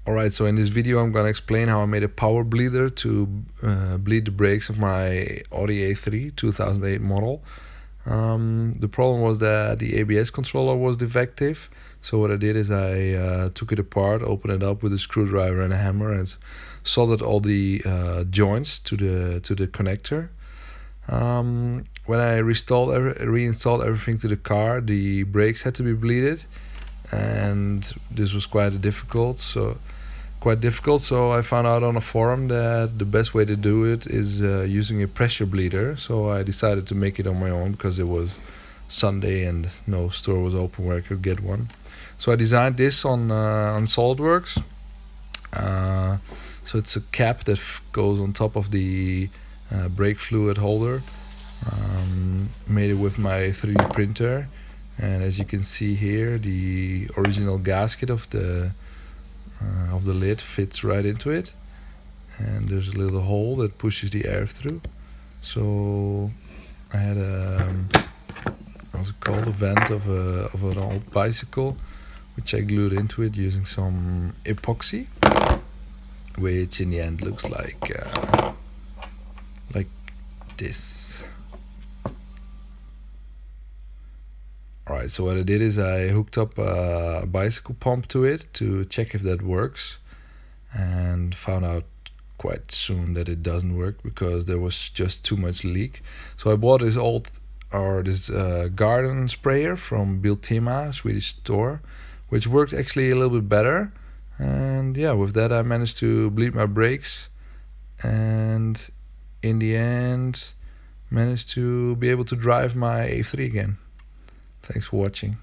Alright, so in this video I'm gonna explain how I made a power bleeder to bleed the brakes of my Audi A3 2008 model. The problem was that the ABS controller was defective, so what I did is I took it apart, opened it up with a screwdriver and a hammer, and soldered all the joints to the connector. When I reinstalled everything to the car, the brakes had to be bleeded, and this was quite difficult. So I found out on a forum that the best way to do it is using a pressure bleeder. So I decided to make it on my own because it was Sunday and no store was open where I could get one. So I designed this on SolidWorks. So it's a cap that goes on top of the brake fluid holder. Made it with my 3D printer, and as you can see here, the original gasket of the lid fits right into it, and there's a little hole that pushes the air through. So I had what's it called, a vent of an old bicycle, which I glued into it using some epoxy, which in the end looks like this. Alright, so what I did is I hooked up a bicycle pump to it to check if that works, and found out quite soon that it doesn't work because there was just too much leak. So I bought this garden sprayer from Biltema, a Swedish store, which worked actually a little bit better. And yeah, with that I managed to bleed my brakes, and in the end managed to be able to drive my A3 again. Thanks for watching.